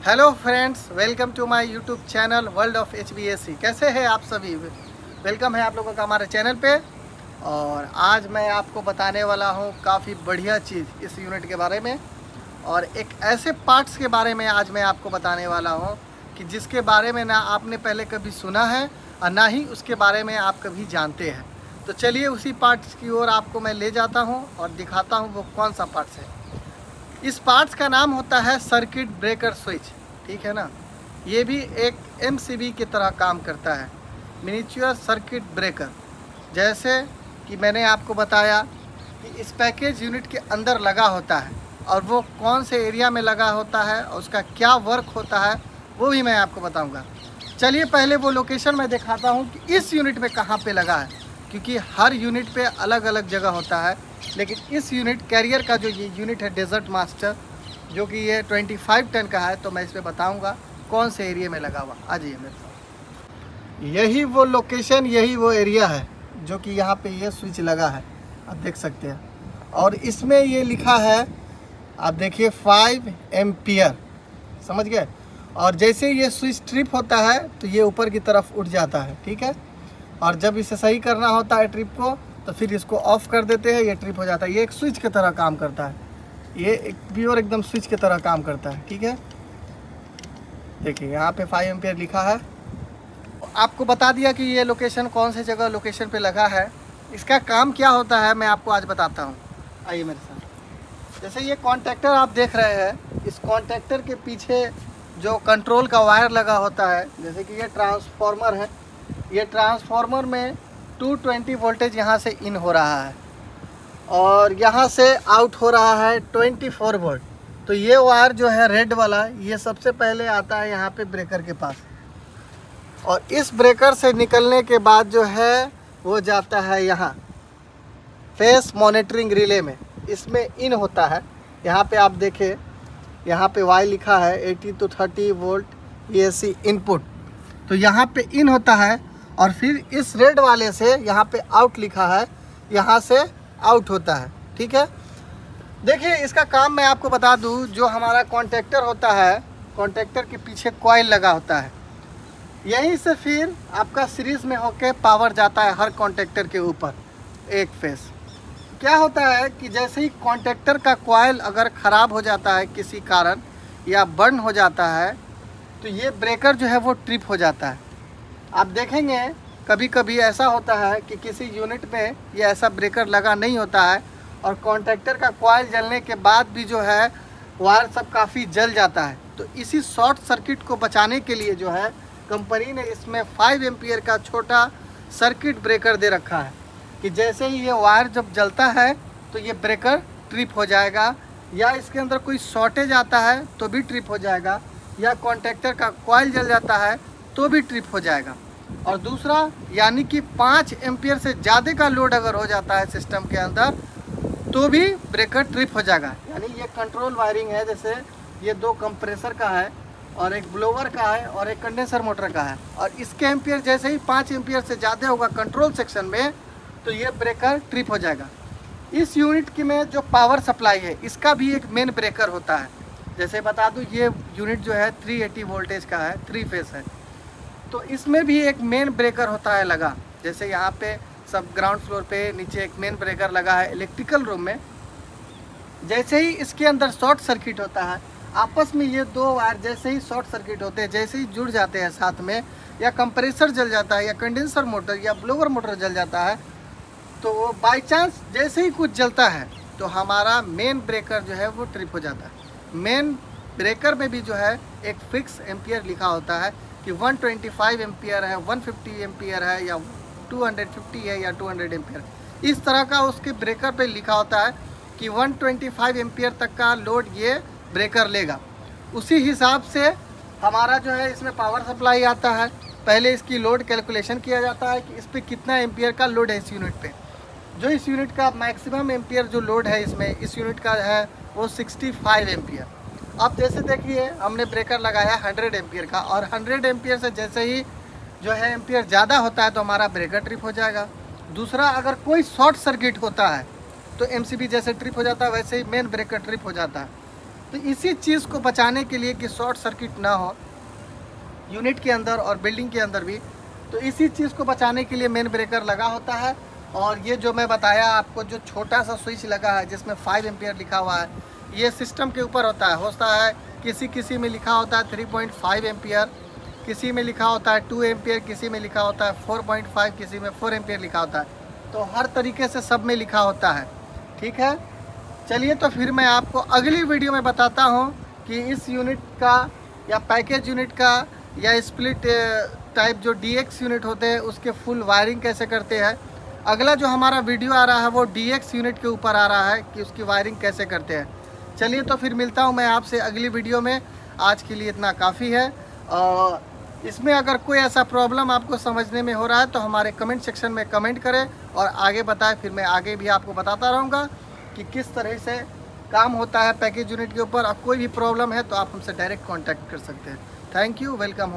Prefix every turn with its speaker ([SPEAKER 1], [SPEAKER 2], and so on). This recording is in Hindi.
[SPEAKER 1] Hello friends, welcome to my YouTube channel world of HBSC। कैसे हैं आप सभी? वेलकम है आप लोगों का हमारे चैनल पे। और आज मैं आपको बताने वाला हूं काफ़ी बढ़िया चीज़ इस यूनिट के बारे में, और एक ऐसे पार्ट्स के बारे में आज मैं आपको बताने वाला हूं कि जिसके बारे में ना आपने पहले कभी सुना है और ना ही उसके बारे में आप कभी जानते हैं। तो चलिए उसी पार्ट्स की ओर आपको मैं ले जाता हूँ और दिखाता हूँ वो कौन सा पार्ट्स है। इस पार्ट्स का नाम होता है सर्किट ब्रेकर स्विच, ठीक है ना। ये भी एक MCB की तरह काम करता है, मिनिएचर सर्किट ब्रेकर। जैसे कि मैंने आपको बताया कि इस पैकेज यूनिट के अंदर लगा होता है और वो कौन से एरिया में लगा होता है और उसका क्या वर्क होता है वो भी मैं आपको बताऊंगा। चलिए पहले वो लोकेशन मैं दिखाता हूँ कि इस यूनिट में कहाँ पे लगा है, क्योंकि हर यूनिट पे अलग अलग जगह होता है। लेकिन इस यूनिट कैरियर का जो ये यूनिट है डेजर्ट मास्टर, जो कि ये 25 टन का है, तो मैं इसमें बताऊंगा कौन से एरिया में लगा हुआ। आ जाइए मेरे साथ। यही वो लोकेशन, यही वो एरिया है जो कि यहाँ पे ये स्विच लगा है, आप देख सकते हैं। और इसमें ये लिखा है, आप देखिए 5 एम्पियर, समझ गए। और जैसे ये स्विच ट्रिप होता है तो ये ऊपर की तरफ उठ जाता है, ठीक है। और जब इसे सही करना होता है ट्रिप को, तो फिर इसको ऑफ कर देते हैं, ये ट्रिप हो जाता है। ये एक स्विच की तरह काम करता है, ये एक प्योर एकदम स्विच की तरह काम करता है, ठीक है। देखिए यहाँ पे 5 एम्पियर लिखा है। आपको बता दिया कि ये लोकेशन कौन सी जगह लोकेशन पे लगा है। इसका काम क्या होता है मैं आपको आज बताता हूँ, आइए मेरे साथ। जैसे ये कॉन्टैक्टर आप देख रहे हैं, इस कॉन्टैक्टर के पीछे जो कंट्रोल का वायर लगा होता है, जैसे कि ये ट्रांसफार्मर है। ये ट्रांसफार्मर में 220 वोल्टेज यहाँ से इन हो रहा है और यहाँ से आउट हो रहा है 24 वोल्ट। तो ये वायर जो है रेड वाला, ये सबसे पहले आता है यहाँ पे ब्रेकर के पास, और इस ब्रेकर से निकलने के बाद जो है वो जाता है यहाँ फेस मॉनिटरिंग रिले में। इसमें इन होता है, यहाँ पे आप देखें, यहाँ पे वाई लिखा है 80 to 30 वोल्ट ESC इनपुट। तो यहाँ पे इन होता है और फिर इस रेड वाले से यहाँ पे आउट लिखा है, यहाँ से आउट होता है, ठीक है। देखिए इसका काम मैं आपको बता दूँ, जो हमारा कॉन्टैक्टर होता है, कॉन्टैक्टर के पीछे कॉइल लगा होता है। यहीं से फिर आपका सीरीज़ में होके पावर जाता है हर कॉन्टैक्टर के ऊपर एक फेस। क्या होता है कि जैसे ही कॉन्टैक्टर का कॉइल अगर ख़राब हो जाता है किसी कारण या बर्न हो जाता है, तो ये ब्रेकर जो है वो ट्रिप हो जाता है। आप देखेंगे कभी कभी ऐसा होता है कि किसी यूनिट में ये ऐसा ब्रेकर लगा नहीं होता है और कॉन्टैक्टर का कॉइल जलने के बाद भी जो है वायर सब काफ़ी जल जाता है। तो इसी शॉर्ट सर्किट को बचाने के लिए जो है कंपनी ने इसमें 5 एम्पियर का छोटा सर्किट ब्रेकर दे रखा है कि जैसे ही ये वायर जब जलता है तो ये ब्रेकर ट्रिप हो जाएगा, या इसके अंदर कोई शॉर्टेज आता है तो भी ट्रिप हो जाएगा, या कॉन्टैक्टर का कॉइल जल जाता है तो भी ट्रिप हो जाएगा। और दूसरा, यानी कि 5 एम्पियर से ज़्यादा का लोड अगर हो जाता है सिस्टम के अंदर तो भी ब्रेकर ट्रिप हो जाएगा। यानी ये कंट्रोल वायरिंग है, जैसे ये 2 कंप्रेसर का है और एक ब्लोवर का है और एक कंडेंसर मोटर का है। और इसके एम्पियर जैसे ही 5 एम्पियर से ज़्यादा होगा कंट्रोल सेक्शन में, तो ये ब्रेकर ट्रिप हो जाएगा। इस यूनिट की में जो पावर सप्लाई है, इसका भी एक मेन ब्रेकर होता है। जैसे बता दूं, ये यूनिट जो है 380 वोल्टेज का है, 3 फेस है। तो इसमें भी एक मेन ब्रेकर होता है लगा। जैसे यहाँ पे सब ग्राउंड फ्लोर पे नीचे एक मेन ब्रेकर लगा है इलेक्ट्रिकल रूम में। जैसे ही इसके अंदर शॉर्ट सर्किट होता है, आपस में ये 2 वायर जैसे ही शॉर्ट सर्किट होते हैं, जैसे ही जुड़ जाते हैं साथ में, या कंप्रेसर जल जाता है या कंडेंसर मोटर या ब्लोवर मोटर जल जाता है, तो वो बाई चांस जैसे ही कुछ जलता है तो हमारा मेन ब्रेकर जो है वो ट्रिप हो जाता है। मेन ब्रेकर में भी जो है एक फिक्स एम्पियर लिखा होता है कि 125 एम्पियर है, 150 एम्पियर है, या 250 है, या 200 एम्पियर। इस तरह का उसके ब्रेकर पे लिखा होता है कि 125 एम्पियर तक का लोड ये ब्रेकर लेगा। उसी हिसाब से हमारा जो है इसमें पावर सप्लाई आता है। पहले इसकी लोड कैलकुलेशन किया जाता है कि इस पर कितना एम्पियर का लोड है इस यूनिट पे। जो इस यूनिट का मैक्सिमम एम्पियर जो लोड है इसमें, इस यूनिट का है वो 65 एम्पियर। अब जैसे देखिए हमने ब्रेकर लगाया 100 एम्पियर का, और 100 एम्पियर से जैसे ही जो है एम्पियर ज़्यादा होता है तो हमारा ब्रेकर ट्रिप हो जाएगा। दूसरा, अगर कोई शॉर्ट सर्किट होता है तो MCB जैसे ट्रिप हो जाता है, वैसे ही मेन ब्रेकर ट्रिप हो जाता है। तो इसी चीज़ को बचाने के लिए कि शॉर्ट सर्किट ना हो यूनिट के अंदर और बिल्डिंग के अंदर भी, तो इसी चीज़ को बचाने के लिए मेन ब्रेकर लगा होता है। और ये जो मैं बताया आपको, जो छोटा सा स्विच लगा है जिसमें 5 एम्पियर लिखा हुआ है, ये सिस्टम के ऊपर होता है किसी में लिखा होता है 3.5 एम्पियर, किसी में लिखा होता है 2 एम्पियर, किसी में लिखा होता है 4.5, किसी में 4 एम्पियर लिखा होता है। तो हर तरीके से सब में लिखा होता है, ठीक है। चलिए तो फिर मैं आपको अगली वीडियो में बताता हूँ कि इस यूनिट का या पैकेज यूनिट का या स्प्लिट टाइप जो DX यूनिट होते हैं उसके फुल वायरिंग कैसे करते हैं। अगला जो हमारा वीडियो आ रहा है वो DX यूनिट के ऊपर आ रहा है कि उसकी वायरिंग कैसे करते हैं। चलिए तो फिर मिलता हूँ मैं आपसे अगली वीडियो में। आज के लिए इतना काफ़ी है। और इसमें अगर कोई ऐसा प्रॉब्लम आपको समझने में हो रहा है तो हमारे कमेंट सेक्शन में कमेंट करें और आगे बताएं, फिर मैं आगे भी आपको बताता रहूँगा कि किस तरह से काम होता है पैकेज यूनिट के ऊपर। और कोई भी प्रॉब्लम है तो आप हमसे डायरेक्ट कांटेक्ट कर सकते हैं। थैंक यू, वेलकम हो।